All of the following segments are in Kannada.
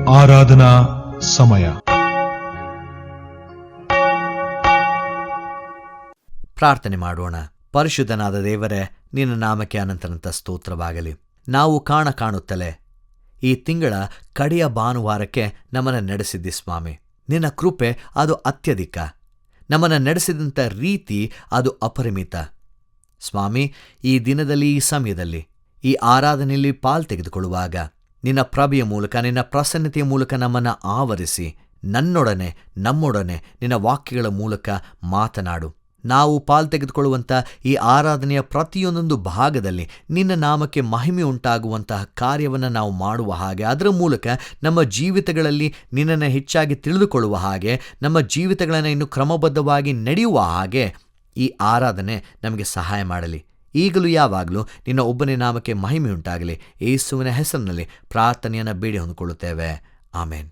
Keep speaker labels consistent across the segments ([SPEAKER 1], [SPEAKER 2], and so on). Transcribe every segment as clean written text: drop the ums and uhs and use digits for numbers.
[SPEAKER 1] ಆರಾಧನಾ ಸಮಯ.
[SPEAKER 2] ಪ್ರಾರ್ಥನೆ ಮಾಡೋಣ. ಪರಿಶುದ್ಧನಾದ ದೇವರೇ, ನಿನ್ನ ನಾಮಕ್ಕೆ ಅನಂತನಂತ ಸ್ತೋತ್ರವಾಗಲಿ. ನಾವು ಕಾಣುತ್ತಲೇ ಈ ತಿಂಗಳ ಕಡೆಯ ಭಾನುವಾರಕ್ಕೆ ನಮ್ಮನ್ನು ನಡೆಸಿದ್ದಿ ಸ್ವಾಮಿ. ನಿನ್ನ ಕೃಪೆ ಅದು ಅತ್ಯಧಿಕ. ನಮ್ಮನ್ನು ನಡೆಸಿದಂಥ ರೀತಿ ಅದು ಅಪರಿಮಿತ ಸ್ವಾಮಿ. ಈ ದಿನದಲ್ಲಿ, ಈ ಸಮಯದಲ್ಲಿ, ಈ ಆರಾಧನೆಯಲ್ಲಿ ಪಾಲು ತೆಗೆದುಕೊಳ್ಳುವಾಗ ನಿನ್ನ ಪ್ರಭೆಯ ಮೂಲಕ, ನಿನ್ನ ಪ್ರಸನ್ನತೆಯ ಮೂಲಕ ನಮ್ಮನ್ನು ಆವರಿಸಿ ನನ್ನೊಡನೆ, ನಮ್ಮೊಡನೆ ನಿನ್ನ ವಾಕ್ಯಗಳ ಮೂಲಕ ಮಾತನಾಡು. ನಾವು ಪಾಲು ತೆಗೆದುಕೊಳ್ಳುವಂಥ ಈ ಆರಾಧನೆಯ ಪ್ರತಿಯೊಂದೊಂದು ಭಾಗದಲ್ಲಿ ನಿನ್ನ ನಾಮಕ್ಕೆ ಮಹಿಮೆ ಉಂಟಾಗುವಂತಹ ಕಾರ್ಯವನ್ನು ನಾವು ಮಾಡುವ ಹಾಗೆ, ಅದರ ಮೂಲಕ ನಮ್ಮ ಜೀವಿತಗಳಲ್ಲಿ ನಿನ್ನನ್ನು ಹೆಚ್ಚಾಗಿ ತಿಳಿದುಕೊಳ್ಳುವ ಹಾಗೆ, ನಮ್ಮ ಜೀವಿತಗಳನ್ನು ಇನ್ನು ಕ್ರಮಬದ್ಧವಾಗಿ ನಡೆಯುವ ಹಾಗೆ ಈ ಆರಾಧನೆ ನಮಗೆ ಸಹಾಯ ಮಾಡಲಿ. ಈಗಲೂ ಯಾವಾಗಲೂ ನಿನ್ನ ಒಬ್ಬನೇ ನಾಮಕ್ಕೆ ಮಹಿಮೆಯುಂಟಾಗಲಿ. ಯೇಸುವಿನ ಹೆಸರಿನಲ್ಲಿ ಪ್ರಾರ್ಥನೆಯನ್ನು ಬೇಡಿ ಹೊಂದಿಕೊಳ್ಳುತ್ತೇವೆ. ಆಮೇನ್.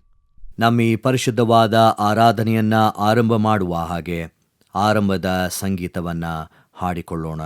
[SPEAKER 2] ನಮ್ಮ ಈ ಪರಿಶುದ್ಧವಾದ ಆರಾಧನೆಯನ್ನು ಆರಂಭ ಮಾಡುವ ಹಾಗೆ ಆರಂಭದ ಸಂಗೀತವನ್ನು ಹಾಡಿಕೊಳ್ಳೋಣ.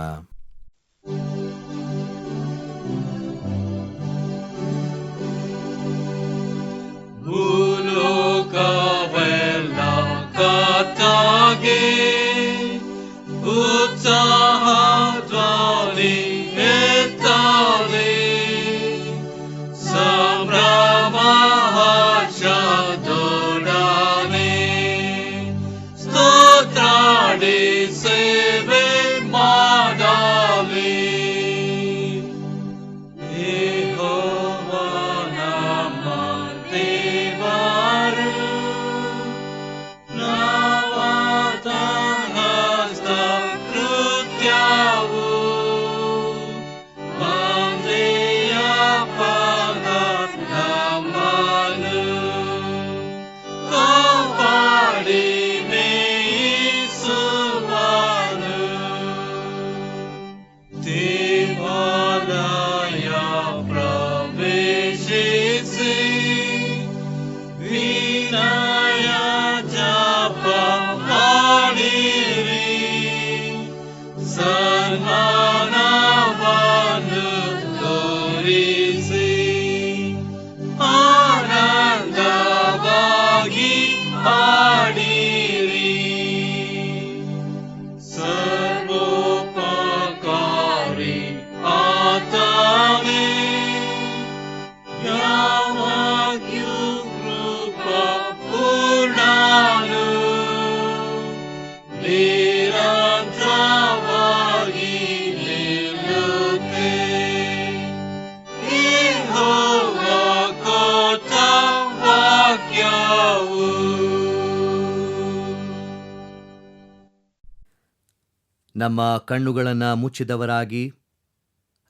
[SPEAKER 2] ನಮ್ಮ ಕಣ್ಣುಗಳನ್ನು ಮುಚ್ಚಿದವರಾಗಿ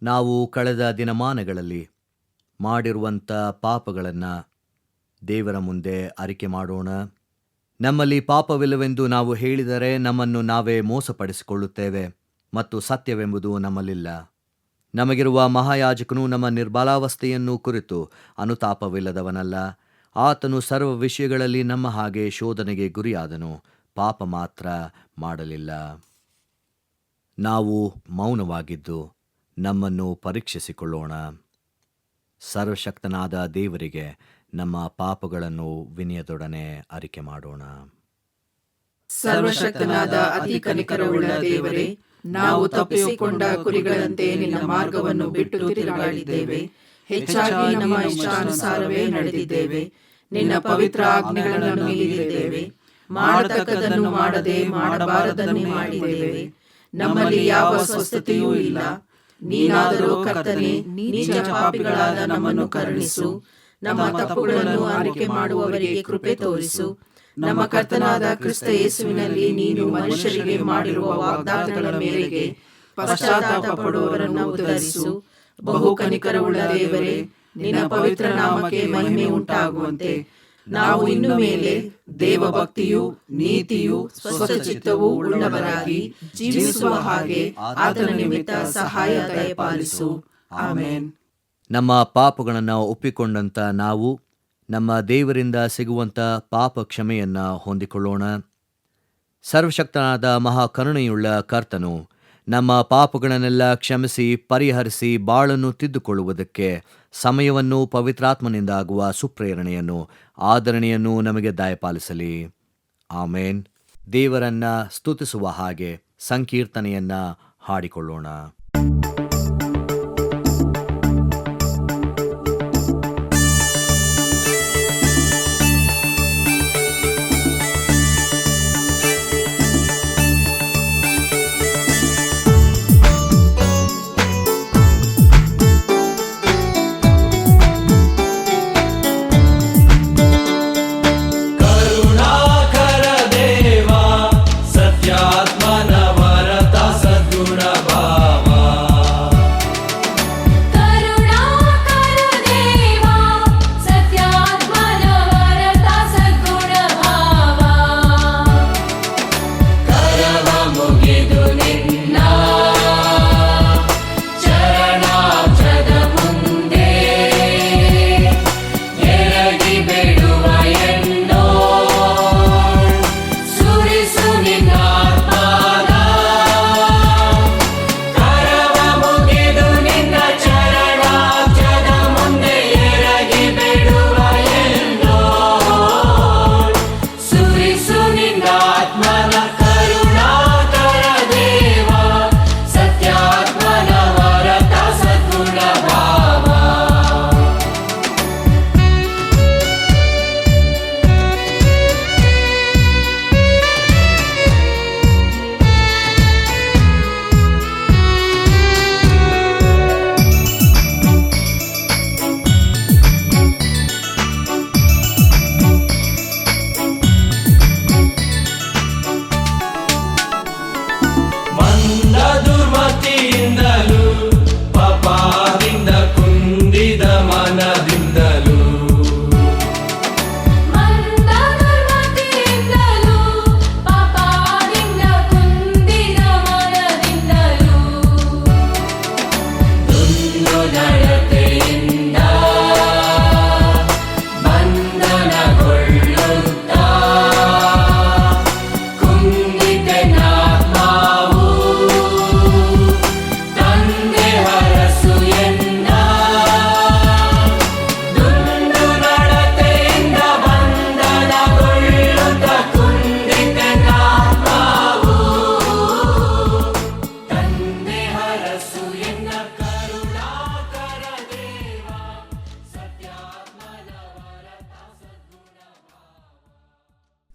[SPEAKER 2] ನಾವು ಕಳೆದ ದಿನಮಾನಗಳಲ್ಲಿ ಮಾಡಿರುವಂಥ ಪಾಪಗಳನ್ನು ದೇವರ ಮುಂದೆ ಅರಿಕೆ ಮಾಡೋಣ. ನಮ್ಮಲ್ಲಿ ಪಾಪವಿಲ್ಲವೆಂದು ನಾವು ಹೇಳಿದರೆ ನಮ್ಮನ್ನು ನಾವೇ ಮೋಸಪಡಿಸಿಕೊಳ್ಳುತ್ತೇವೆ ಮತ್ತು ಸತ್ಯವೆಂಬುದು ನಮ್ಮಲ್ಲಿಲ್ಲ. ನಮಗಿರುವ ಮಹಾಯಾಜಕನು ನಮ್ಮ ನಿರ್ಬಲಾವಸ್ಥೆಯನ್ನು ಕುರಿತು ಅನುತಾಪವಿಲ್ಲದವನಲ್ಲ. ಆತನು ಸರ್ವ ವಿಷಯಗಳಲ್ಲಿ ನಮ್ಮ ಹಾಗೆ ಶೋಧನೆಗೆ ಗುರಿಯಾದನು, ಪಾಪ ಮಾತ್ರ ಮಾಡಲಿಲ್ಲ. ನಾವು ಮೌನವಾಗಿದ್ದು ನಮ್ಮನ್ನು ಪರೀಕ್ಷಿಸಿಕೊಳ್ಳೋಣ. ಸರ್ವಶಕ್ತನಾದ ದೇವರಿಗೆ ನಮ್ಮ ಪಾಪಗಳನ್ನು ವಿನಯದೊಡನೆ ಅರಿಕೆ ಮಾಡೋಣ.
[SPEAKER 3] ಸರ್ವಶಕ್ತನಾದ ಅತಿ ಕನಿಕರವುಳ್ಳ ದೇವರೇ, ನಾವು ತಪ್ಪಿಸಿಕೊಂಡ ಕುರಿಗಳಂತೆ ನಿನ್ನ ಮಾರ್ಗವನ್ನು ಬಿಟ್ಟು ತಿರುಗಾಡಿದ್ದೇವೆ. ಹೆಚ್ಚಾಗಿ ನಮ್ಮ ಇಷ್ಟಾನುಸಾರವೇ ನಡೆದಿದ್ದೇವೆ. ನಿನ್ನ ಪವಿತ್ರ ಆಜ್ಞೆಗಳನ್ನು ಮೀರಿದ್ದೇವೆ. ಮಾಡತಕ್ಕದನ್ನು ಮಾಡದೆ ಮಾಡಬಾರದನ್ನು ಮಾಡಿದ್ದೇವೆ. ನಮ್ಮಲ್ಲಿ ಯಾವ ಸ್ವಸ್ಥತೆಯೂ ಇಲ್ಲ. ನೀನಾದರೂ ಕರ್ತನೇ, ನೀಚ ಪಾಪಿಗಳಾದ ನಮ್ಮನ್ನು ಕರುಣಿಸು. ನಮ್ಮ ತಪ್ಪುಗಳನ್ನು ಅರಿಕೆ ಮಾಡುವವರಿಗೆ ಕೃಪೆ ತೋರಿಸು. ನಮ್ಮ ಕರ್ತನಾದ ಕ್ರಿಸ್ತ ಯೇಸುವಿನಲ್ಲಿ ನೀನು ಮನುಷ್ಯರಿಗೆ ಮಾಡಿರುವ ವಾಗ್ದಾನಗಳ ಮೇರೆಗೆ ಪಶ್ಚಾತ್ತಾಪ ಪಡುವವರನ್ನು ಉದ್ಧರಿಸು. ಬಹು ಕನಿಕರವುಳ್ಳ ದೇವರೇ, ನಿನ್ನ ಪವಿತ್ರ ನಾಮಕ್ಕೆ ಮಹಿಮೆ ಉಂಟಾಗುವಂತೆ ನಾವು ಇನ್ನು ಮೇಲೆ ದೇವಭಕ್ತಿಯು, ನೀತಿಯು, ಸ್ವಸ್ಥಚಿತ್ತವೂ ಉಳ್ಳವರಾಗಿ ಜೀವಿಸುವ ಹಾಗೆ ಆತನ ನಿಮಿತ್ತ ಸಹಾಯ ದಯಪಾಲಿಸು. ಆಮೆನ್.
[SPEAKER 2] ನಮ್ಮ ಪಾಪಗಳನ್ನು ಒಪ್ಪಿಕೊಂಡಂತ ನಾವು ನಮ್ಮ ದೇವರಿಂದ ಸಿಗುವಂಥ ಪಾಪ ಕ್ಷಮೆಯನ್ನು ಹೊಂದಿಕೊಳ್ಳೋಣ. ಸರ್ವಶಕ್ತನಾದ ಮಹಾಕರುಣೆಯುಳ್ಳ ಕರ್ತನು ನಮ್ಮ ಪಾಪಗಳನ್ನೆಲ್ಲ ಕ್ಷಮಿಸಿ ಪರಿಹರಿಸಿ ಬಾಳನ್ನು ತಿದ್ದುಕೊಳ್ಳುವುದಕ್ಕೆ ಸಮಯವನ್ನು ಪವಿತ್ರಾತ್ಮನಿಂದ ಆಗುವ ಸುಪ್ರೇರಣೆಯನ್ನು ಆದರಣೆಯನ್ನು ನಮಗೆ ದಯಪಾಲಿಸಲಿ. ಆಮೇನ್. ದೇವರನ್ನ ಸ್ತುತಿಸುವ ಹಾಗೆ ಸಂಕೀರ್ತನೆಯನ್ನ ಹಾಡಿಕೊಳ್ಳೋಣ.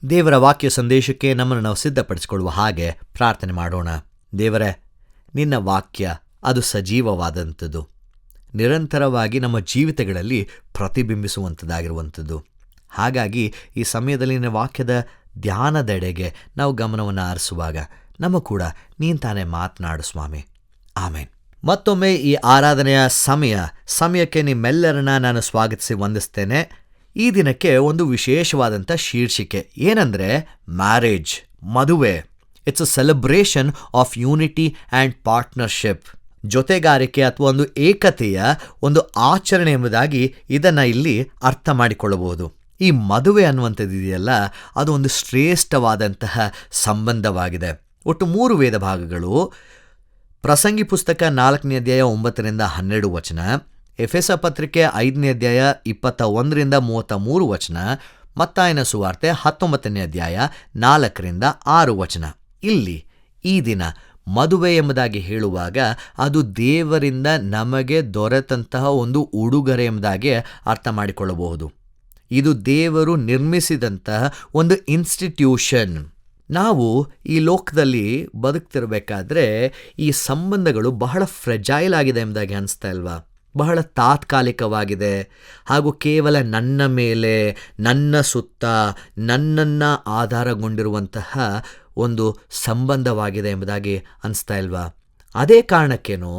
[SPEAKER 2] ದೇವರ ವಾಕ್ಯ ಸಂದೇಶಕ್ಕೆ ನಮ್ಮನ್ನು ನಾವು ಸಿದ್ಧಪಡಿಸಿಕೊಳ್ಳುವ ಹಾಗೆ ಪ್ರಾರ್ಥನೆ ಮಾಡೋಣ. ದೇವರೇ, ನಿನ್ನ ವಾಕ್ಯ ಅದು ಸಜೀವವಾದಂಥದ್ದು, ನಿರಂತರವಾಗಿ ನಮ್ಮ ಜೀವಿತಗಳಲ್ಲಿ ಪ್ರತಿಬಿಂಬಿಸುವಂಥದ್ದಾಗಿರುವಂಥದ್ದು. ಹಾಗಾಗಿ ಈ ಸಮಯದಲ್ಲಿ ನಿನ್ನ ವಾಕ್ಯದ ಧ್ಯಾನದೆಡೆಗೆ ನಾವು ಗಮನವನ್ನು ಹರಿಸುವಾಗ ನಮ್ಮ ಕೂಡ ನೀನು ತಾನೇ ಮಾತನಾಡು ಸ್ವಾಮಿ. ಆಮೇನ್. ಮತ್ತೊಮ್ಮೆ ಈ ಆರಾಧನೆಯ ಸಮಯಕ್ಕೆ ನಿಮ್ಮೆಲ್ಲರನ್ನ ನಾನು ಸ್ವಾಗತಿಸಿ ವಂದಿಸ್ತೇನೆ. ಈ ದಿನಕ್ಕೆ ಒಂದು ವಿಶೇಷವಾದಂಥ ಶೀರ್ಷಿಕೆ ಏನಂದರೆ ಮ್ಯಾರೇಜ್, ಮದುವೆ. It's a celebration of unity and partnership. ಜೊತೆಗಾರಿಕೆ ಅಥವಾ ಒಂದು ಏಕತೆಯ ಒಂದು ಆಚರಣೆ ಎಂಬುದಾಗಿ ಇದನ್ನು ಇಲ್ಲಿ ಅರ್ಥ ಮಾಡಿಕೊಳ್ಳಬಹುದು. ಈ ಮದುವೆ ಅನ್ನುವಂಥದ್ದು ಇದೆಯಲ್ಲ, ಅದು ಒಂದು ಶ್ರೇಷ್ಠವಾದಂತಹ ಸಂಬಂಧವಾಗಿದೆ. ಒಟ್ಟು 3 ವೇದ ಭಾಗಗಳು: ಪ್ರಸಂಗಿ ಪುಸ್ತಕ 4ನೇ ಅಧ್ಯಾಯ 9-12 ವಚನ, ಎಫೆಸ ಪತ್ರಿಕೆ 5ನೇ ಅಧ್ಯಾಯ 21-33 ವಚನ, ಮತ್ತಾಯನ ಸುವಾರ್ತೆ 19ನೇ ಅಧ್ಯಾಯ 4-6 ವಚನ. ಇಲ್ಲಿ ಈ ದಿನ ಮದುವೆ ಎಂಬುದಾಗಿ ಹೇಳುವಾಗ ಅದು ದೇವರಿಂದ ನಮಗೆ ದೊರೆತಂತಹ ಒಂದು ಉಡುಗೊರೆ ಎಂಬುದಾಗಿ ಅರ್ಥ ಮಾಡಿಕೊಳ್ಳಬಹುದು. ಇದು ದೇವರು ನಿರ್ಮಿಸಿದಂತಹ ಒಂದು ಇನ್ಸ್ಟಿಟ್ಯೂಷನ್. ನಾವು ಈ ಲೋಕದಲ್ಲಿ ಬದುಕ್ತಿರಬೇಕಾದ್ರೆ ಈ ಸಂಬಂಧಗಳು ಬಹಳ ಫ್ರೆಜೈಲ್ ಆಗಿದೆ ಎಂಬುದಾಗಿ ಅನಿಸ್ತಾ ಇಲ್ವಾ? ಬಹಳ ತಾತ್ಕಾಲಿಕವಾಗಿದೆ ಹಾಗೂ ಕೇವಲ ನನ್ನ ಮೇಲೆ, ನನ್ನ ಸುತ್ತ, ನನ್ನನ್ನು ಆಧಾರಗೊಂಡಿರುವಂತಹ ಒಂದು ಸಂಬಂಧವಾಗಿದೆ ಎಂಬುದಾಗಿ ಅನಿಸ್ತಾ ಇಲ್ವಾ? ಅದೇ ಕಾರಣಕ್ಕೇನೋ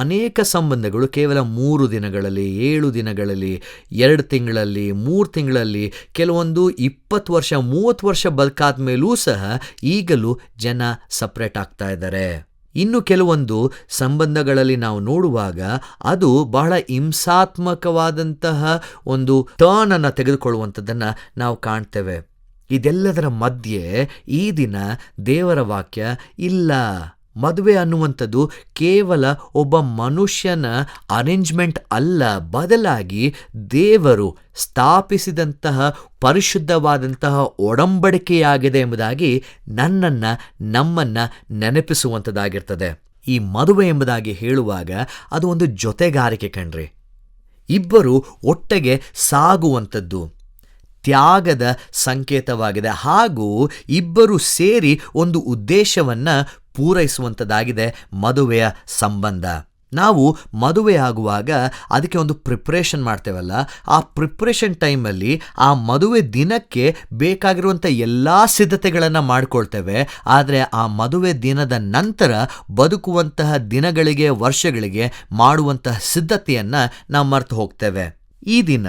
[SPEAKER 2] ಅನೇಕ ಸಂಬಂಧಗಳು ಕೇವಲ 3 ದಿನಗಳಲ್ಲಿ, 7 ದಿನಗಳಲ್ಲಿ, 2 ತಿಂಗಳಲ್ಲಿ, 3 ತಿಂಗಳಲ್ಲಿ, ಕೆಲವೊಂದು 20 ವರ್ಷ 30 ವರ್ಷ ಬದುಕಾದ ಮೇಲೂ ಸಹ ಈಗಲೂ ಜನ ಸಪ್ರೇಟ್ ಆಗ್ತಾ ಇದ್ದಾರೆ. ಇನ್ನು ಕೆಲವೊಂದು ಸಂಬಂಧಗಳಲ್ಲಿ ನಾವು ನೋಡುವಾಗ ಅದು ಬಹಳ ಹಿಂಸಾತ್ಮಕವಾದಂತಹ ಒಂದು ಟರ್ನ್ ಅನ್ನು ತೆಗೆದುಕೊಳ್ಳುವಂಥದ್ದನ್ನು ನಾವು ಕಾಣ್ತೇವೆ. ಇದೆಲ್ಲದರ ಮಧ್ಯೆ ಈ ದಿನ ದೇವರ ವಾಕ್ಯ ಇಲ್ಲ, ಮದುವೆ ಅನ್ನುವಂಥದ್ದು ಕೇವಲ ಒಬ್ಬ ಮನುಷ್ಯನ ಅರೇಂಜ್ಮೆಂಟ್ ಅಲ್ಲ, ಬದಲಾಗಿ ದೇವರು ಸ್ಥಾಪಿಸಿದಂತಹ ಪರಿಶುದ್ಧವಾದಂತಹ ಒಡಂಬಡಿಕೆಯಾಗಿದೆ ಎಂಬುದಾಗಿ ನಮ್ಮನ್ನು ನೆನಪಿಸುವಂಥದ್ದಾಗಿರ್ತದೆ. ಈ ಮದುವೆ ಎಂಬುದಾಗಿ ಹೇಳುವಾಗ ಅದು ಒಂದು ಜೊತೆಗಾರಿಕೆ ಕಣ್ರಿ. ಇಬ್ಬರು ಒಟ್ಟಿಗೆ ಸಾಗುವಂಥದ್ದು, ತ್ಯಾಗದ ಸಂಕೇತವಾಗಿದೆ. ಹಾಗೂ ಇಬ್ಬರು ಸೇರಿ ಒಂದು ಉದ್ದೇಶವನ್ನು ಪೂರೈಸುವಂಥದ್ದಾಗಿದೆ ಮದುವೆಯ ಸಂಬಂಧ. ನಾವು ಮದುವೆ ಆಗುವಾಗ ಅದಕ್ಕೆ ಒಂದು ಪ್ರಿಪ್ರೇಷನ್ ಮಾಡ್ತೇವಲ್ಲ, ಆ ಪ್ರಿಪ್ರೇಷನ್ ಟೈಮಲ್ಲಿ ಆ ಮದುವೆ ದಿನಕ್ಕೆ ಬೇಕಾಗಿರುವಂಥ ಎಲ್ಲ ಸಿದ್ಧತೆಗಳನ್ನು ಮಾಡಿಕೊಳ್ತೇವೆ. ಆದರೆ ಆ ಮದುವೆ ದಿನದ ನಂತರ ಬದುಕುವಂತಹ ದಿನಗಳಿಗೆ, ವರ್ಷಗಳಿಗೆ ಮಾಡುವಂತಹ ಸಿದ್ಧತೆಯನ್ನು ನಾವು ಮರೆತು ಹೋಗ್ತೇವೆ. ಈ ದಿನ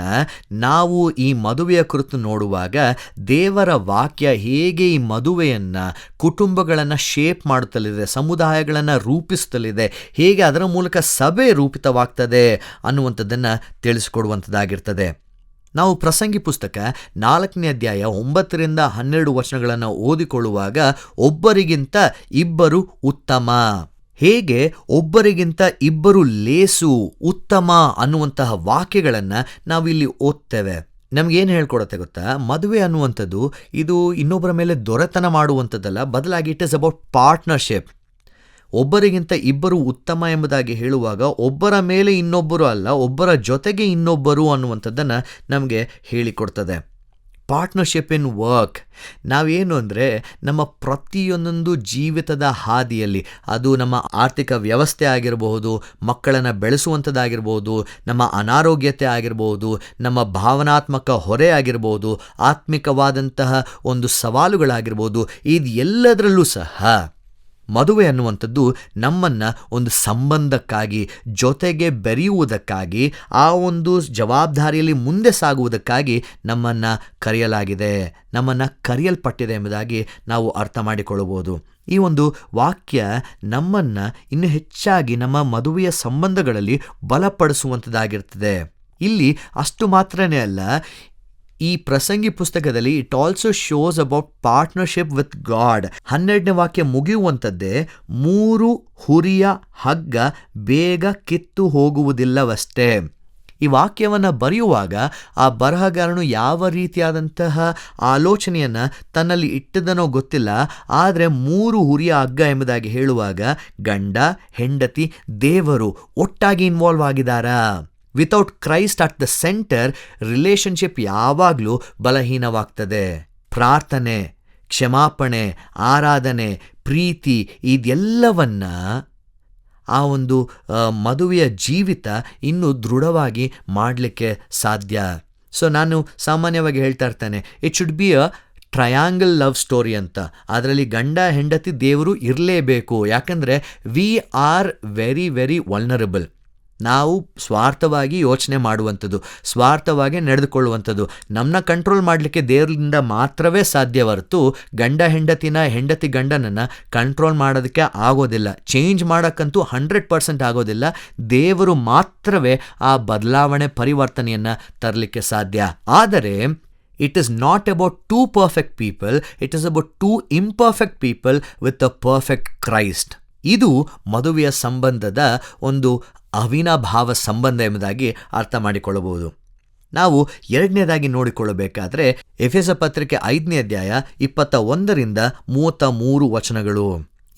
[SPEAKER 2] ನಾವು ಈ ಮದುವೆಯ ಕುರಿತು ನೋಡುವಾಗ ದೇವರ ವಾಕ್ಯ ಹೇಗೆ ಈ ಮದುವೆಯನ್ನು, ಕುಟುಂಬಗಳನ್ನು ಶೇಪ್ ಮಾಡುತ್ತಲಿದೆ, ಸಮುದಾಯಗಳನ್ನು ರೂಪಿಸುತ್ತಲಿದೆ, ಹೇಗೆ ಅದರ ಮೂಲಕ ಸಭೆ ರೂಪಿತವಾಗ್ತದೆ ಅನ್ನುವಂಥದ್ದನ್ನು ತಿಳಿಸಿಕೊಡುವಂಥದ್ದಾಗಿರ್ತದೆ. ನಾವು ಪ್ರಸಂಗಿ ಪುಸ್ತಕ 4ನೇ ಅಧ್ಯಾಯ 9ರಿಂದ 12 ವಚನಗಳನ್ನು ಓದಿಕೊಳ್ಳುವಾಗ ಒಬ್ಬರಿಗಿಂತ ಇಬ್ಬರು ಉತ್ತಮ, ಹೇಗೆ ಒಬ್ಬರಿಗಿಂತ ಇಬ್ಬರು ಲೇಸು ಉತ್ತಮ ಅನ್ನುವಂತಹ ವಾಕ್ಯಗಳನ್ನು ನಾವಿಲ್ಲಿ ಓದ್ತೇವೆ. ನಮಗೇನು ಹೇಳ್ಕೊಡುತ್ತೆ ಗೊತ್ತಾ? ಮದುವೆ ಅನ್ನುವಂಥದ್ದು ಇದು ಇನ್ನೊಬ್ಬರ ಮೇಲೆ ದೊರೆತನ ಮಾಡುವಂಥದ್ದಲ್ಲ, ಬದಲಾಗಿ ಇಟ್ ಇಸ್ ಅಬೌಟ್ ಪಾರ್ಟ್ನರ್ಶಿಪ್. ಒಬ್ಬರಿಗಿಂತ ಇಬ್ಬರು ಉತ್ತಮ ಎಂಬುದಾಗಿ ಹೇಳುವಾಗ ಒಬ್ಬರ ಮೇಲೆ ಇನ್ನೊಬ್ಬರು ಅಲ್ಲ, ಒಬ್ಬರ ಜೊತೆಗೆ ಇನ್ನೊಬ್ಬರು ಅನ್ನುವಂಥದ್ದನ್ನು ನಮಗೆ ಹೇಳಿಕೊಡ್ತದೆ. Partnership in work. ನಾವೇನು ಅಂದರೆ ನಮ್ಮ ಪ್ರತಿಯೊಂದೊಂದು ಜೀವಿತದ ಹಾದಿಯಲ್ಲಿ, ಅದು ನಮ್ಮ ಆರ್ಥಿಕ ವ್ಯವಸ್ಥೆ ಆಗಿರಬಹುದು, ಮಕ್ಕಳನ್ನು ಬೆಳೆಸುವಂಥದ್ದಾಗಿರ್ಬೋದು, ನಮ್ಮ ಅನಾರೋಗ್ಯತೆ ಆಗಿರ್ಬೋದು, ನಮ್ಮ ಭಾವನಾತ್ಮಕ ಹೊರೆ ಆಗಿರ್ಬೋದು, ಆತ್ಮಿಕವಾದಂತಹ ಒಂದು ಸವಾಲುಗಳಾಗಿರ್ಬೋದು, ಇದು ಎಲ್ಲದರಲ್ಲೂ ಸಹ ಮದುವೆ ಅನ್ನುವಂಥದ್ದು ನಮ್ಮನ್ನು ಒಂದು ಸಂಬಂಧಕ್ಕಾಗಿ, ಜೊತೆಗೆ ಬೆರೆಯುವುದಕ್ಕಾಗಿ, ಆ ಒಂದು ಜವಾಬ್ದಾರಿಯಲ್ಲಿ ಮುಂದೆ ಸಾಗುವುದಕ್ಕಾಗಿ ನಮ್ಮನ್ನು ಕರೆಯಲಾಗಿದೆ, ನಮ್ಮನ್ನು ಕರೆಯಲ್ಪಟ್ಟಿದೆ ಎಂಬುದಾಗಿ ನಾವು ಅರ್ಥ ಮಾಡಿಕೊಳ್ಳಬಹುದು. ಈ ಒಂದು ವಾಕ್ಯ ನಮ್ಮನ್ನು ಇನ್ನೂ ಹೆಚ್ಚಾಗಿ ನಮ್ಮ ಮದುವೆಯ ಸಂಬಂಧಗಳಲ್ಲಿ ಬಲಪಡಿಸುವಂಥದ್ದಾಗಿರ್ತದೆ. ಇಲ್ಲಿ ಅಷ್ಟು ಮಾತ್ರನೇ ಅಲ್ಲ, ಈ ಪ್ರಸಂಗಿ ಪುಸ್ತಕದಲ್ಲಿ it also shows about partnership with God. 12ನೇ ವಾಕ್ಯ ಮುಗಿಯುವಂಥದ್ದೇ 3 ಹುರಿಯ ಹಗ್ಗ ಬೇಗ ಕಿತ್ತು ಹೋಗುವುದಿಲ್ಲವಷ್ಟೇ. ಈ ವಾಕ್ಯವನ್ನು ಬರೆಯುವಾಗ ಆ ಬರಹಗಾರನು ಯಾವ ರೀತಿಯಾದಂತಹ ಆಲೋಚನೆಯನ್ನು ತನ್ನಲ್ಲಿ ಇಟ್ಟದನೋ ಗೊತ್ತಿಲ್ಲ, ಆದರೆ 3 ಹುರಿಯ ಹಗ್ಗ ಎಂಬುದಾಗಿ ಹೇಳುವಾಗ ಗಂಡ, ಹೆಂಡತಿ, ದೇವರು ಒಟ್ಟಾಗಿ ಇನ್ವಾಲ್ವ್ ಆಗಿದ್ದಾರಾ? Without Christ at the centre relationship ಯಾವಾಗಲೂ ಬಲಹೀನವಾಗ್ತದೆ. ಪ್ರಾರ್ಥನೆ, ಕ್ಷಮಾಪಣೆ, ಆರಾಧನೆ, ಪ್ರೀತಿ ಇದೆಲ್ಲವನ್ನ ಆ ಒಂದು ಮದುವೆಯ ಜೀವಿತ ಇನ್ನೂ ದೃಢವಾಗಿ ಮಾಡಲಿಕ್ಕೆ ಸಾಧ್ಯ. ಸೊ ನಾನು ಸಾಮಾನ್ಯವಾಗಿ ಹೇಳ್ತಾ ಇರ್ತೇನೆ, it should be a triangle love story ಅಂತ. ಅದರಲ್ಲಿ ಗಂಡ, ಹೆಂಡತಿ, ದೇವರು ಇರಲೇಬೇಕು. ಯಾಕಂದರೆ we are very very vulnerable. ನಾವು ಸ್ವಾರ್ಥವಾಗಿ ಯೋಚನೆ ಮಾಡುವಂಥದ್ದು, ಸ್ವಾರ್ಥವಾಗಿ ನಡೆದುಕೊಳ್ಳುವಂಥದ್ದು. ನಮ್ಮನ್ನ ಕಂಟ್ರೋಲ್ ಮಾಡಲಿಕ್ಕೆ ದೇವರಿಂದ ಮಾತ್ರವೇ ಸಾಧ್ಯ ಹೊರತು ಗಂಡ ಹೆಂಡತಿನ, ಹೆಂಡತಿ ಗಂಡನನ್ನು ಕಂಟ್ರೋಲ್ ಮಾಡೋದಕ್ಕೆ ಆಗೋದಿಲ್ಲ. ಚೇಂಜ್ ಮಾಡೋಕ್ಕಂತೂ 100% ಆಗೋದಿಲ್ಲ. ದೇವರು ಮಾತ್ರವೇ ಆ ಬದಲಾವಣೆ, ಪರಿವರ್ತನೆಯನ್ನು ತರಲಿಕ್ಕೆ ಸಾಧ್ಯ. ಆದರೆ it is not about 2 perfect people, it is about 2 imperfect people with a perfect Christ. ಇದು ಮದುವೆಯ ಸಂಬಂಧದ ಒಂದು ಅವಿನಾಭಾವ ಸಂಬಂಧ ಎಂಬುದಾಗಿ ಅರ್ಥ ಮಾಡಿಕೊಳ್ಳಬಹುದು. ನಾವು ಎರಡನೇದಾಗಿ ನೋಡಿಕೊಳ್ಳಬೇಕಾದ್ರೆ ಎಫೆಸ ಪತ್ರಿಕೆ 5ನೇ ಅಧ್ಯಾಯ 21ರಿಂದ 33 ವಚನಗಳು.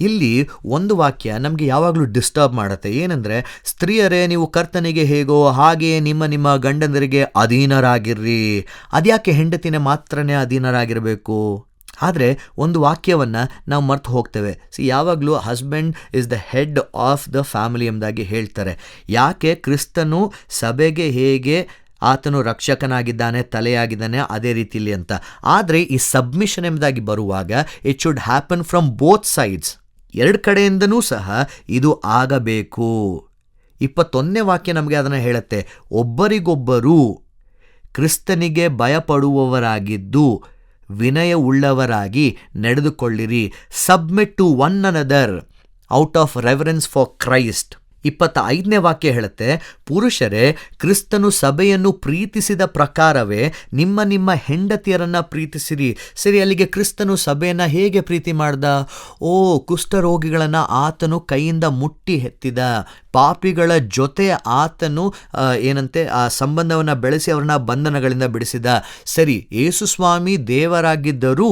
[SPEAKER 2] ಇಲ್ಲಿ ಒಂದು ವಾಕ್ಯ ನಮಗೆ ಯಾವಾಗಲೂ ಡಿಸ್ಟರ್ಬ್ ಮಾಡುತ್ತೆ. ಏನಂದರೆ, ಸ್ತ್ರೀಯರೇ ನೀವು ಕರ್ತನಿಗೆ ಹೇಗೋ ಹಾಗೆಯೇ ನಿಮ್ಮ ಗಂಡಂದರಿಗೆ ಅಧೀನರಾಗಿರ್ರಿ. ಅದ್ಯಾಕೆ ಹೆಂಡತಿನೇ ಮಾತ್ರನೇ ಅಧೀನರಾಗಿರಬೇಕು? ಆದರೆ ಒಂದು ವಾಕ್ಯವನ್ನು ನಾವು ಮರ್ತು ಹೋಗ್ತೇವೆ. ಯಾವಾಗಲೂ husband is the head of the family ಎಂಬುದಾಗಿ ಹೇಳ್ತಾರೆ. ಯಾಕೆ? ಕ್ರಿಸ್ತನು ಸಭೆಗೆ ಹೇಗೆ ಆತನು ರಕ್ಷಕನಾಗಿದ್ದಾನೆ, ತಲೆಯಾಗಿದ್ದಾನೆ, ಅದೇ ರೀತಿಯಲ್ಲಿ ಅಂತ. ಆದರೆ ಈ ಸಬ್ಮಿಷನ್ ಎಂಬುದಾಗಿ ಬರುವಾಗ it should happen from both sides. ಎರಡು ಕಡೆಯಿಂದನೂ ಸಹ ಇದು ಆಗಬೇಕು. 21ನೇ ವಾಕ್ಯ ನಮಗೆ ಅದನ್ನು ಹೇಳುತ್ತೆ. ಒಬ್ಬರಿಗೊಬ್ಬರು ಕ್ರಿಸ್ತನಿಗೆ ಭಯಪಡುವವರಾಗಿದ್ದು ವಿನಯವುಳ್ಳವರಾಗಿ ನಡೆದುಕೊಳ್ಳಿರಿ. Submit to one another out of reverence for Christ. 25ನೇ ವಾಕ್ಯ ಹೇಳುತ್ತೆ, ಪುರುಷರೇ ಕ್ರಿಸ್ತನು ಸಭೆಯನ್ನು ಪ್ರೀತಿಸಿದ ಪ್ರಕಾರವೇ ನಿಮ್ಮ ನಿಮ್ಮ ಹೆಂಡತಿಯರನ್ನು ಪ್ರೀತಿಸಿರಿ. ಸರಿ, ಅಲ್ಲಿಗೆ ಕ್ರಿಸ್ತನು ಸಭೆಯನ್ನು ಹೇಗೆ ಪ್ರೀತಿ ಮಾಡ್ದ? ಕುಷ್ಠರೋಗಿಗಳನ್ನು ಆತನು ಕೈಯಿಂದ ಮುಟ್ಟಿ ಎತ್ತಿದ. ಪಾಪಿಗಳ ಜೊತೆ ಆತನು ಆ ಸಂಬಂಧವನ್ನು ಬೆಳೆಸಿ ಅವರನ್ನ ಬಂಧನಗಳಿಂದ ಬಿಡಿಸಿದ. ಸರಿ, ಯೇಸುಸ್ವಾಮಿ ದೇವರಾಗಿದ್ದರೂ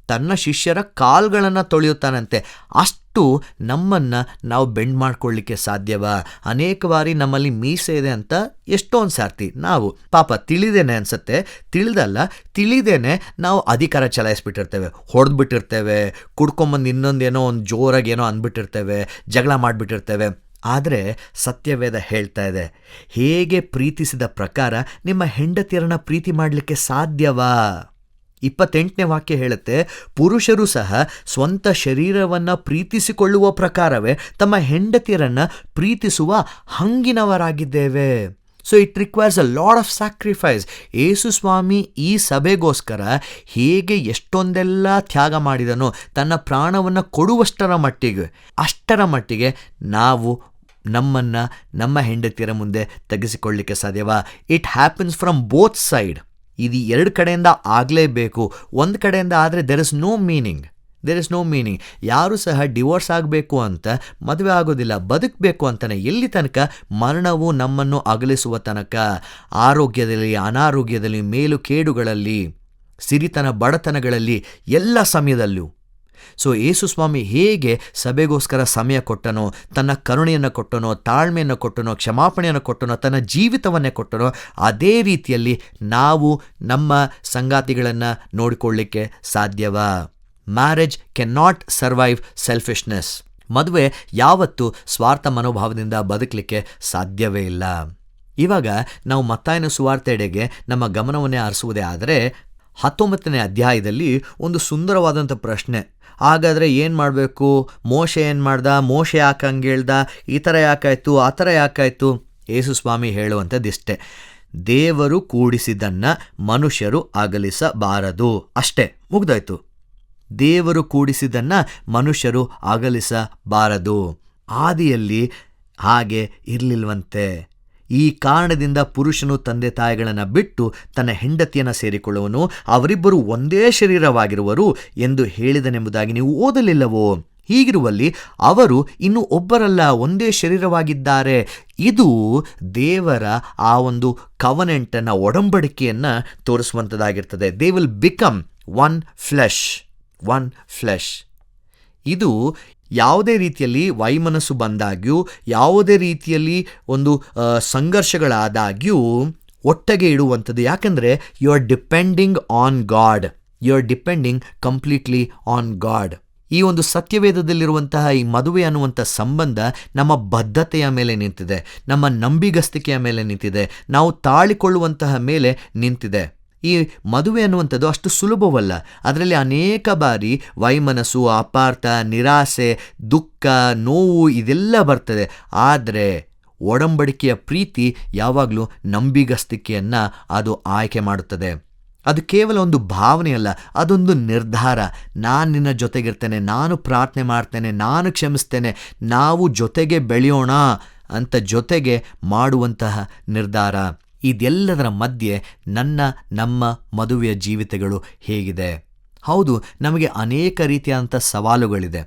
[SPEAKER 2] ತನ್ನ ಶಿಷ್ಯರ ಕಾಲ್ಗಳನ್ನು ತೊಳೆಯುತ್ತಾನಂತೆ. ಅಷ್ಟು ನಮ್ಮನ್ನು ನಾವು ಬೆಂಡ್ ಮಾಡ್ಕೊಳ್ಳಿಕ್ಕೆ ಸಾಧ್ಯವಾ? ಅನೇಕ ಬಾರಿ ನಮ್ಮಲ್ಲಿ ಮೀಸೆ ಇದೆ ಅಂತ ಎಷ್ಟೊಂದು ಸಾರ್ತಿ ನಾವು ಪಾಪ ತಿಳಿದೇನೆ ಅನ್ಸುತ್ತೆ, ತಿಳಿದೇನೆ ನಾವು ಅಧಿಕಾರ ಚಲಾಯಿಸ್ಬಿಟ್ಟಿರ್ತೇವೆ, ಹೊಡೆದ್ಬಿಟ್ಟಿರ್ತೇವೆ, ಕುಡ್ಕೊಂಬಂದು ಇನ್ನೊಂದೇನೋ ಒಂದು ಜೋರಾಗಿ ಏನೋ ಅಂದ್ಬಿಟ್ಟಿರ್ತೇವೆ, ಜಗಳ ಮಾಡಿಬಿಟ್ಟಿರ್ತೇವೆ. ಆದರೆ ಸತ್ಯವೇದ ಹೇಳ್ತಾ ಇದೆ, ಹೇಗೆ ಪ್ರೀತಿಸಿದ ಪ್ರಕಾರ ನಿಮ್ಮ ಹೆಂಡತಿಯರನ್ನ ಪ್ರೀತಿ ಮಾಡಲಿಕ್ಕೆ ಸಾಧ್ಯವಾ? 28ನೇ ವಾಕ್ಯ ಹೇಳುತ್ತೆ, ಪುರುಷರು ಸಹ ಸ್ವಂತ ಶರೀರವನ್ನು ಪ್ರೀತಿಸಿಕೊಳ್ಳುವ ಪ್ರಕಾರವೇ ತಮ್ಮ ಹೆಂಡತಿಯರನ್ನು ಪ್ರೀತಿಸುವ ಹಂಗಿನವರಾಗಿದ್ದೇವೆ. So it requires a lot of sacrifice. ಯೇಸು ಸ್ವಾಮಿ ಈ ಸಭೆಗೋಸ್ಕರ ಹೇಗೆ ಎಷ್ಟೊಂದೆಲ್ಲ ತ್ಯಾಗ ಮಾಡಿದನೋ, ತನ್ನ ಪ್ರಾಣವನ್ನು ಕೊಡುವಷ್ಟರ ಮಟ್ಟಿಗೆ ನಾವು ನಮ್ಮನ್ನು ನಮ್ಮ ಹೆಂಡತಿಯರ ಮುಂದೆ ತೆಗೆಸಿಕೊಳ್ಳಲಿಕ್ಕೆ ಸಾಧ್ಯವಾ? It happens from both side. ಇದು ಎರಡು ಕಡೆಯಿಂದ ಆಗಲೇಬೇಕು. ಒಂದು ಕಡೆಯಿಂದ ಆದರೆ ದೆರ್ ಇಸ್ ನೋ ಮೀನಿಂಗ್. ಯಾರೂ ಸಹ ಡಿವೋರ್ಸ್ ಆಗಬೇಕು ಅಂತ ಮದುವೆ ಆಗೋದಿಲ್ಲ, ಬದುಕಬೇಕು ಅಂತಾನೆ. ಎಲ್ಲಿ ತನಕ? ಮರಣವು ನಮ್ಮನ್ನು ಅಗಲಿಸುವ ತನಕ. ಆರೋಗ್ಯದಲ್ಲಿ, ಅನಾರೋಗ್ಯದಲ್ಲಿ, ಮೇಲು ಕೇಡುಗಳಲ್ಲಿ, ಸಿರಿತನ ಬಡತನಗಳಲ್ಲಿ, ಎಲ್ಲ ಸಮಯದಲ್ಲೂ. ಸೊ ಯೇಸು ಸ್ವಾಮಿ ಹೇಗೆ ಸಭೆಗೋಸ್ಕರ ಸಮಯ ಕೊಟ್ಟನೋ, ತನ್ನ ಕರುಣೆಯನ್ನು ಕೊಟ್ಟನೋ, ತಾಳ್ಮೆಯನ್ನು ಕೊಟ್ಟನೋ, ಕ್ಷಮಾಪಣೆಯನ್ನು ಕೊಟ್ಟನೋ, ತನ್ನ ಜೀವಿತವನ್ನೇ ಕೊಟ್ಟನೋ, ಅದೇ ರೀತಿಯಲ್ಲಿ ನಾವು ನಮ್ಮ ಸಂಗಾತಿಗಳನ್ನು ನೋಡಿಕೊಳ್ಳಲಿಕ್ಕೆ ಸಾಧ್ಯವಾ? Marriage can not survive selfishness. ಮದುವೆ ಯಾವತ್ತೂ ಸ್ವಾರ್ಥ ಮನೋಭಾವದಿಂದ ಬದುಕಲಿಕ್ಕೆ ಸಾಧ್ಯವೇ ಇಲ್ಲ. ಇವಾಗ ನಾವು ಮತ್ತಾಯನ ಸುವಾರ್ತೆಡೆಗೆ ನಮ್ಮ ಗಮನವನ್ನೇ ಹರಿಸುವುದೇ ಆದರೆ 19ನೇ ಅಧ್ಯಾಯದಲ್ಲಿ ಒಂದು ಸುಂದರವಾದಂಥ ಪ್ರಶ್ನೆ. ಹಾಗಾದರೆ ಏನು ಮಾಡಬೇಕು? ಮೋಶೆ ಏನು ಮಾಡ್ದ? ಮೋಶೆ ಯಾಕೆ ಹಂಗೆ ಹೇಳ್ದ? ಈ ಥರ ಯಾಕಾಯಿತು, ಆ ಥರ ಯಾಕಾಯಿತು? ಯೇಸು ಸ್ವಾಮಿ ಹೇಳುವಂಥದ್ದಿಷ್ಟೇ, ದೇವರು ಕೂಡಿಸಿದ್ದನ್ನು ಮನುಷ್ಯರು ಅಗಲಿಸಬಾರದು. ಅಷ್ಟೇ, ಮುಗ್ದಾಯ್ತು. ದೇವರು ಕೂಡಿಸಿದ್ದನ್ನು ಮನುಷ್ಯರು ಅಗಲಿಸಬಾರದು. ಆದಿಯಲ್ಲಿ ಹಾಗೆ ಇರಲಿಲ್ವಂತೆ. ಈ ಕಾರಣದಿಂದ ಪುರುಷನು ತಂದೆ ತಾಯಿಗಳನ್ನು ಬಿಟ್ಟು ತನ್ನ ಹೆಂಡತಿಯನ್ನು ಸೇರಿಕೊಳ್ಳುವನು, ಅವರಿಬ್ಬರು ಒಂದೇ ಶರೀರವಾಗಿರುವರು ಎಂದು ಹೇಳಿದನೆಂಬುದಾಗಿ ನೀವು ಓದಲಿಲ್ಲವೋ? ಹೀಗಿರುವಲ್ಲಿ ಅವರು ಇನ್ನು ಒಬ್ಬರಲ್ಲ, ಒಂದೇ ಶರೀರವಾಗಿದ್ದಾರೆ. ಇದು ದೇವರ ಆ ಒಂದು ಕವನೆಂಟನ್ನು, ಒಡಂಬಡಿಕೆಯನ್ನು ತೋರಿಸುವಂಥದ್ದಾಗಿರ್ತದೆ. They will become one flesh. ಇದು ಯಾವುದೇ ರೀತಿಯಲ್ಲಿ ವೈಮನಸ್ಸು ಬಂದಾಗ್ಯೂ, ಯಾವುದೇ ರೀತಿಯಲ್ಲಿ ಒಂದು ಸಂಘರ್ಷಗಳಾದಾಗ್ಯೂ ಒಟ್ಟಿಗೆ ಇಡುವಂಥದ್ದು. ಯಾಕಂದರೆ you are depending on God, you are depending completely on God. ಈ ಒಂದು ಸತ್ಯವೇದದಲ್ಲಿರುವಂತಹ ಈ ಮದುವೆ ಅನ್ನುವಂಥ ಸಂಬಂಧ ನಮ್ಮ ಬದ್ಧತೆಯ ಮೇಲೆ ನಿಂತಿದೆ, ನಮ್ಮ ನಂಬಿಗಸ್ತಿಕೆಯ ಮೇಲೆ ನಿಂತಿದೆ, ನಾವು ತಾಳಿಕೊಳ್ಳುವಂತಹ ಮೇಲೆ ನಿಂತಿದೆ. ಈ ಮದುವೆ ಅನ್ನುವಂಥದ್ದು ಅಷ್ಟು ಸುಲಭವಲ್ಲ. ಅದರಲ್ಲಿ ಅನೇಕ ಬಾರಿ ವೈಮನಸ್ಸು, ಅಪಾರ್ಥ, ನಿರಾಸೆ, ದುಃಖ, ನೋವು ಇದೆಲ್ಲ ಬರ್ತದೆ. ಆದರೆ ಒಡಂಬಡಿಕೆಯ ಪ್ರೀತಿ ಯಾವಾಗಲೂ ನಂಬಿಗಸ್ತಿಕೆಯನ್ನು ಅದು ಆಯ್ಕೆ ಮಾಡುತ್ತದೆ. ಅದು ಕೇವಲ ಒಂದು ಭಾವನೆಯಲ್ಲ, ಅದೊಂದು ನಿರ್ಧಾರ. ನಾನು ನಿನ್ನ ಜೊತೆಗಿರ್ತೇನೆ, ನಾನು ಪ್ರಾರ್ಥನೆ ಮಾಡ್ತೇನೆ, ನಾನು ಕ್ಷಮಿಸ್ತೇನೆ, ನಾವು ಜೊತೆಗೆ ಬೆಳೆಯೋಣ ಅಂತ ಜೊತೆಗೆ ಮಾಡುವಂತಹ ನಿರ್ಧಾರ. ಇದೆಲ್ಲದರ ಮಧ್ಯೆ ನಮ್ಮ ಮದುವೆಯ ಜೀವಿತಗಳು ಹೇಗಿದೆ? ಹೌದು, ನಮಗೆ ಅನೇಕ ರೀತಿಯಾದಂಥ ಸವಾಲುಗಳಿದೆ.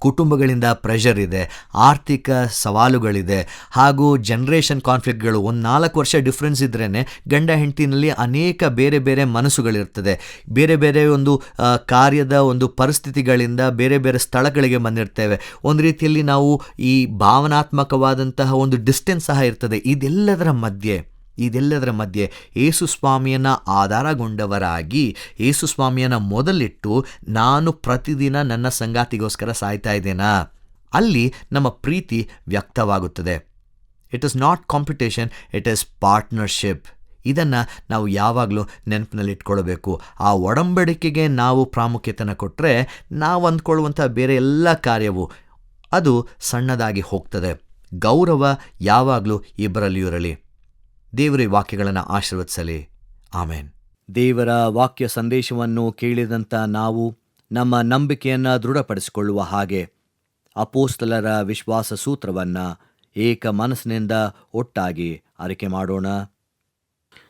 [SPEAKER 2] ಕುಟುಂಬಗಳಿಂದ ಪ್ರೆಷರ್ ಇದೆ, ಆರ್ಥಿಕ ಸವಾಲುಗಳಿದೆ, ಹಾಗೂ ಜನ್ರೇಷನ್ ಕಾನ್ಫ್ಲಿಕ್ಟ್ಗಳು. ಒಂದು 4 ವರ್ಷ ಡಿಫ್ರೆನ್ಸ್ ಇದ್ರೇ ಗಂಡ ಹೆಂಡತಿನಲ್ಲಿ ಅನೇಕ ಬೇರೆ ಬೇರೆ ಮನಸ್ಸುಗಳಿರ್ತದೆ. ಬೇರೆ ಬೇರೆ ಒಂದು ಕಾರ್ಯದ ಒಂದು ಪರಿಸ್ಥಿತಿಗಳಿಂದ ಬೇರೆ ಬೇರೆ ಸ್ಥಳಗಳಿಗೆ ಬಂದಿರ್ತೇವೆ. ಒಂದು ರೀತಿಯಲ್ಲಿ ನಾವು ಈ ಭಾವನಾತ್ಮಕವಾದಂತಹ ಒಂದು ಡಿಸ್ಟೆನ್ಸ್ ಸಹ ಇರ್ತದೆ. ಇದೆಲ್ಲದರ ಮಧ್ಯೆ ಯೇಸು ಸ್ವಾಮಿಯನ್ನು ಆಧಾರಗೊಂಡವರಾಗಿ, ಯೇಸು ಸ್ವಾಮಿಯನ್ನು ಮೊದಲಿಟ್ಟು ನಾನು ಪ್ರತಿದಿನ ನನ್ನ ಸಂಗಾತಿಗೋಸ್ಕರ ಸಾಯ್ತಾ ಇದ್ದೇನಾ? ಅಲ್ಲಿ ನಮ್ಮ ಪ್ರೀತಿ ವ್ಯಕ್ತವಾಗುತ್ತದೆ. It is not competition, it is partnership. ಇದನ್ನು ನಾವು ಯಾವಾಗಲೂ ನೆನಪಿನಲ್ಲಿಟ್ಕೊಳ್ಬೇಕು. ಆ ಒಡಂಬಡಿಕೆಗೆ ನಾವು ಪ್ರಾಮುಖ್ಯತೆಯನ್ನು ಕೊಟ್ಟರೆ ನಾವು ಅಂದ್ಕೊಳ್ಳುವಂಥ ಬೇರೆ ಎಲ್ಲ ಕಾರ್ಯವು ಅದು ಸಣ್ಣದಾಗಿ ಹೋಗ್ತದೆ. ಗೌರವ ಯಾವಾಗಲೂ ಇಬ್ಬರಲ್ಲಿಯೂ ಇರಲಿ. ದೇವರ ವಾಕ್ಯಗಳನ್ನು ಆಶೀರ್ವದಿಸಲಿ. ಆಮೇನ್. ದೇವರ ವಾಕ್ಯ ಸಂದೇಶವನ್ನು ಕೇಳಿದಂಥ ನಾವು ನಮ್ಮ ನಂಬಿಕೆಯನ್ನು ದೃಢಪಡಿಸಿಕೊಳ್ಳುವ ಹಾಗೆ ಅಪೋಸ್ತಲರ ವಿಶ್ವಾಸ ಸೂತ್ರವನ್ನು ಏಕ ಮನಸ್ಸಿನಿಂದ ಒಟ್ಟಾಗಿ ಅರಿಕೆ ಮಾಡೋಣ.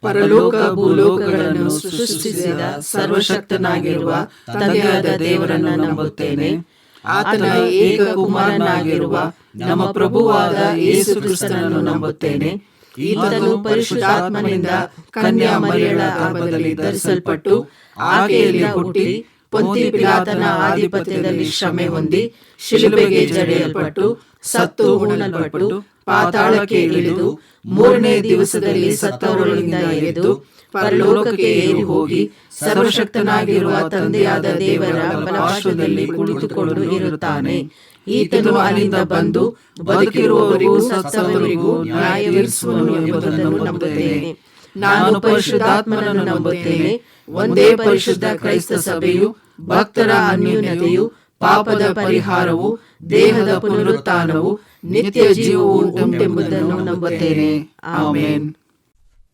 [SPEAKER 3] ಪರಲೋಕ ಭೂಲೋಕಗಳನ್ನು ಸೃಷ್ಟಿಸಿದ ಸರ್ವಶಕ್ತನಾಗಿರುವ ತಂದೆಯಾದ ದೇವರನ್ನು ನಂಬುತ್ತೇನೆ. ಆತನ ಏಕ ಕುಮಾರನಾಗಿರುವ ನಮ್ಮ ಪ್ರಭುವಾದ ಯೇಸು ಕ್ರಿಸ್ತನನ್ನು ನಂಬುತ್ತೇನೆ. ಈತನು ಪರಿಶುದ್ಧಾತ್ಮನಿಂದ ಕನ್ಯಾ ಮರಿಯಳ ಗರ್ಭದಲ್ಲಿ ಧರಿಸಲ್ಪಟ್ಟು ಆಕೆಯಲ್ಲಿ ಹುಟ್ಟಿ ಪೊಂತಿ ಪಿಲಾತನ ಆಧಿಪತ್ಯದಲ್ಲಿ ಶ್ರಮೆ ಹೊಂದಿ ಶಿಲುಬೆಗೆ ಜಡಿಯಲ್ಪಟ್ಟು ಸತ್ತು ಹೂಣಲ್ಪಟ್ಟು ಪಾತಾಳಕ್ಕೆ ಇಳಿದು ಮೂರನೇ ದಿವಸದಲ್ಲಿ ಸತ್ತವರೊಳಗಿಂದ ಎದ್ದು ಪರಲೋಕಕ್ಕೆ ಏರಿ ಹೋಗಿ ಸರ್ವಶಕ್ತನಾಗಿರುವ ತಂದೆಯಾದ ದೇವರ ಬಲಪಾರ್ಶ್ವದಲ್ಲಿ ಕುಳಿತುಕೊಂಡು ಇರುತ್ತಾನೆ. ಈತನು ಅಲ್ಲಿಂದ ಬಂದು ಬದುಕಿರುವವರಿಗೂ ಸತ್ತವರಿಗೂ ನ್ಯಾಯ ತೀರಿಸುವನು ಎಂಬುದನ್ನು ನಂಬುತ್ತೇನೆ. ನಾನು ಪರಿಶುದ್ಧಾತ್ಮನನ್ನು ನಂಬುತ್ತೇನೆ. ಒಂದೇ ಪರಿಶುದ್ಧ ಕ್ರೈಸ್ತ ಸಭೆಯು, ಭಕ್ತರ ಅನ್ಯೋನ್ಯತೆಯು, ಪಾಪದ ಪರಿಹಾರವು, ದೇಹದ ಪುನರುತ್ಥಾನವು, ನಿತ್ಯ ಜೀವವು ಉಂಟೆಂಬುದನ್ನು ನಂಬುತ್ತೇನೆ. ಆಮೇನ್.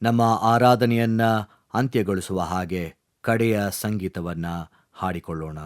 [SPEAKER 2] ನಮ್ಮ ಆರಾಧನೆಯನ್ನ ಅಂತ್ಯಗೊಳಿಸುವ ಹಾಗೆ ಕಡೆಯ ಸಂಗೀತವನ್ನ ಹಾಡಿಕೊಳ್ಳೋಣ.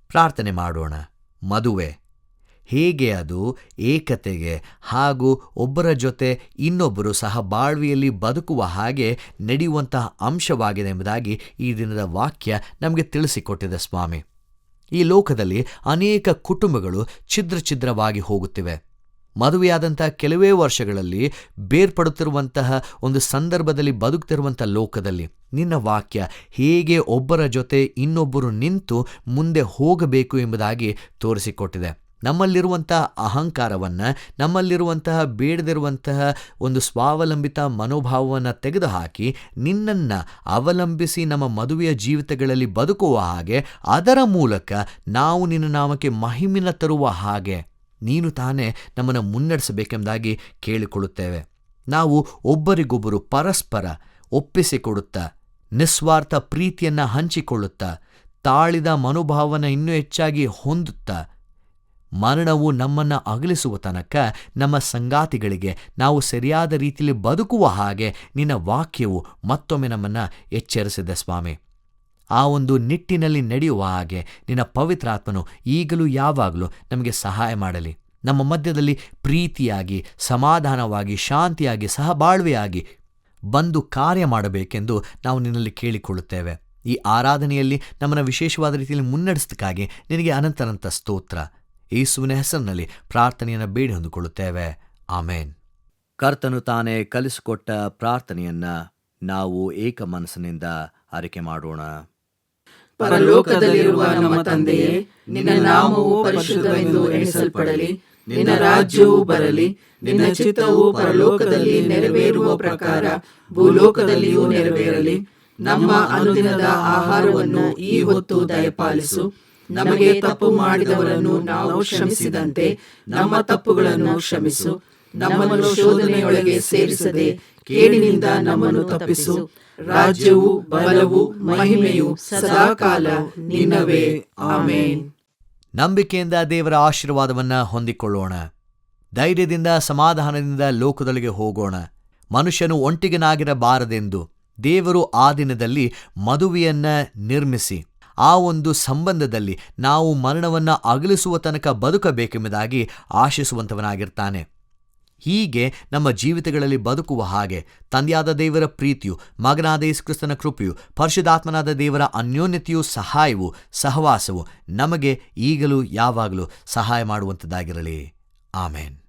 [SPEAKER 2] ಪ್ರಾರ್ಥನೆ ಮಾಡೋಣ. ಮದುವೆ ಹೇಗೆ ಅದು ಏಕತೆಗೆ ಹಾಗೂ ಒಬ್ಬರ ಜೊತೆ ಇನ್ನೊಬ್ಬರು ಸಹ ಬಾಳ್ವೆಯಲ್ಲಿ ಬದುಕುವ ಹಾಗೆ ನಡೆಯುವಂತಹ ಅಂಶವಾಗಿದೆ ಎಂಬುದಾಗಿ ಈ ದಿನದ ವಾಕ್ಯ ನಮಗೆ ತಿಳಿಸಿಕೊಟ್ಟಿದೆ ಸ್ವಾಮಿ. ಈ ಲೋಕದಲ್ಲಿ ಅನೇಕ ಕುಟುಂಬಗಳು ಛಿದ್ರವಾಗಿ ಹೋಗುತ್ತಿವೆ. ಮದುವೆಯಾದಂಥ ಕೆಲವೇ ವರ್ಷಗಳಲ್ಲಿ ಬೇರ್ಪಡುತ್ತಿರುವಂತಹ ಒಂದು ಸಂದರ್ಭದಲ್ಲಿ ಬದುಕ್ತಿರುವಂಥ ಲೋಕದಲ್ಲಿ ನಿನ್ನ ವಾಕ್ಯ ಹೇಗೆ ಒಬ್ಬರ ಜೊತೆ ಇನ್ನೊಬ್ಬರು ನಿಂತು ಮುಂದೆ ಹೋಗಬೇಕು ಎಂಬುದಾಗಿ ತೋರಿಸಿಕೊಟ್ಟಿದೆ. ನಮ್ಮಲ್ಲಿರುವಂತಹ ಅಹಂಕಾರವನ್ನು, ನಮ್ಮಲ್ಲಿರುವಂತಹ ಬೇಡದಿರುವಂತಹ ಒಂದು ಸ್ವಾವಲಂಬಿತ ಮನೋಭಾವವನ್ನು ತೆಗೆದುಹಾಕಿ ನಿನ್ನನ್ನು ಅವಲಂಬಿಸಿ ನಮ್ಮ ಮದುವೆಯ ಜೀವಿತಗಳಲ್ಲಿ ಬದುಕುವ ಹಾಗೆ, ಅದರ ಮೂಲಕ ನಾವು ನಿನ್ನ ನಾಮಕ್ಕೆ ಮಹಿಮೆನ ತರುವ ಹಾಗೆ ನೀನು ತಾನೇ ನಮ್ಮನ್ನು ಮುನ್ನಡೆಸಬೇಕೆಂಬುದಾಗಿ ಕೇಳಿಕೊಳ್ಳುತ್ತೇವೆ. ನಾವು ಒಬ್ಬರಿಗೊಬ್ಬರು ಪರಸ್ಪರ ಒಪ್ಪಿಸಿಕೊಡುತ್ತಾ, ನಿಸ್ವಾರ್ಥ ಪ್ರೀತಿಯನ್ನು ಹಂಚಿಕೊಳ್ಳುತ್ತಾ, ತಾಳಿದ ಮನೋಭಾವನ ಇನ್ನೂ ಹೆಚ್ಚಾಗಿ ಹೊಂದುತ್ತಾ, ಮರಣವು ನಮ್ಮನ್ನು ಅಗಲಿಸುವ ತನಕ ನಮ್ಮ ಸಂಗಾತಿಗಳಿಗೆ ನಾವು ಸರಿಯಾದ ರೀತಿಯಲ್ಲಿ ಬದುಕುವ ಹಾಗೆ ನಿನ್ನ ವಾಕ್ಯವು ಮತ್ತೊಮ್ಮೆ ನಮ್ಮನ್ನು ಎಚ್ಚರಿಸಿದೆ ಸ್ವಾಮಿ. ಆ ಒಂದು ನಿಟ್ಟಿನಲ್ಲಿ ನಡೆಯುವ ಹಾಗೆ ನಿನ್ನ ಪವಿತ್ರಾತ್ಮನು ಈಗಲೂ ಯಾವಾಗಲೂ ನಮಗೆ ಸಹಾಯ ಮಾಡಲಿ. ನಮ್ಮ ಮಧ್ಯದಲ್ಲಿ ಪ್ರೀತಿಯಾಗಿ, ಸಮಾಧಾನವಾಗಿ, ಶಾಂತಿಯಾಗಿ, ಸಹಬಾಳ್ವೆಯಾಗಿ ಬಂದು ಕಾರ್ಯ ಮಾಡಬೇಕೆಂದು ನಾವು ನಿನ್ನಲ್ಲಿ ಕೇಳಿಕೊಳ್ಳುತ್ತೇವೆ. ಈ ಆರಾಧನೆಯಲ್ಲಿ ನಮ್ಮನ್ನು ವಿಶೇಷವಾದ ರೀತಿಯಲ್ಲಿ ಮುನ್ನಡೆಸೋದಕ್ಕಾಗಿ ನಿನಗೆ ಅನಂತನಂತ ಸ್ತೋತ್ರ. ಯೇಸುವಿನ ಹೆಸರಿನಲ್ಲಿ ಪ್ರಾರ್ಥನೆಯನ್ನು ಬೇಡಿ ಹೊಂದಿಕೊಳ್ಳುತ್ತೇವೆ. ಆಮೇನ್. ಕರ್ತನು ತಾನೇ ಕಲಿಸಿಕೊಟ್ಟ ಪ್ರಾರ್ಥನೆಯನ್ನು ನಾವು ಏಕ ಮನಸ್ಸಿನಿಂದ ಆರೈಕೆ ಮಾಡೋಣ.
[SPEAKER 3] ಪರಲೋಕದಲ್ಲಿರುವ ನಮ್ಮ ತಂದೆಯೇ, ನಿನ್ನ ನಾಮವು ಪರಿಶುದ್ಧವೆಂದು ಎಣಿಸಲ್ಪಡಲಿ. ನಿನ್ನ ರಾಜ್ಯವು ಬರಲಿ. ನಿನ್ನ ಚಿತ್ತವು ಪರಲೋಕದಲ್ಲಿ ನೆರವೇರುವ ಪ್ರಕಾರ ಭೂಲೋಕದಲ್ಲಿಯೂ ನೆರವೇರಲಿ. ನಮ್ಮ ಅನುದಿನದ ಆಹಾರವನ್ನು ಈ ಹೊತ್ತು ದಯಪಾಲಿಸು. ನಮಗೆ ತಪ್ಪು ಮಾಡಿದವರನ್ನು ನಾವು ಕ್ಷಮಿಸಿದಂತೆ ನಮ್ಮ ತಪ್ಪುಗಳನ್ನು ಕ್ಷಮಿಸು. ನಮ್ಮನ್ನು ಶೋಧನೆಯೊಳಗೆ ಸೇರಿಸದೆ ಕೇಡಿನಿಂದ ನಮ್ಮನ್ನು ತಪ್ಪಿಸು. ರಾಜ್ಯವು, ಬಲವು, ಮಹಿಮೆಯು ಸದಾಕಾಲ ನಿನ್ನವೇ. ಆಮೇನ್.
[SPEAKER 2] ನಂಬಿಕೆಯಿಂದ ದೇವರ ಆಶೀರ್ವಾದವನ್ನು ಹೊಂದಿಕೊಳ್ಳೋಣ. ಧೈರ್ಯದಿಂದ, ಸಮಾಧಾನದಿಂದ ಲೋಕದೊಳಗೆ ಹೋಗೋಣ. ಮನುಷ್ಯನು ಒಂಟಿಗನಾಗಿರಬಾರದೆಂದು ದೇವರು ಆ ದಿನದಲ್ಲಿ ಮದುವೆಯನ್ನು ನಿರ್ಮಿಸಿ ಆ ಒಂದು ಸಂಬಂಧದಲ್ಲಿ ನಾವು ಮರಣವನ್ನು ಅಗಲಿಸುವ ತನಕ ಬದುಕಬೇಕೆಂಬುದಾಗಿ ಆಶಿಸುವಂಥವನಾಗಿರ್ತಾನೆ. ಹೀಗೆ ನಮ್ಮ ಜೀವಿತಗಳಲ್ಲಿ ಬದುಕುವ ಹಾಗೆ ತಂದೆಯಾದ ದೇವರ ಪ್ರೀತಿಯು, ಮಗನಾದ ಯೇಸು ಕ್ರಿಸ್ತನ ಕೃಪೆಯು, ಪರಿಶುದ್ಧಾತ್ಮನಾದ ದೇವರ ಅನ್ಯೋನ್ಯತೆಯೂ ಸಹಾಯವೂ ಸಹವಾಸವು ನಮಗೆ ಈಗಲೂ ಯಾವಾಗಲೂ ಸಹಾಯ ಮಾಡುವಂಥದ್ದಾಗಿರಲಿ. ಆಮೇನ್.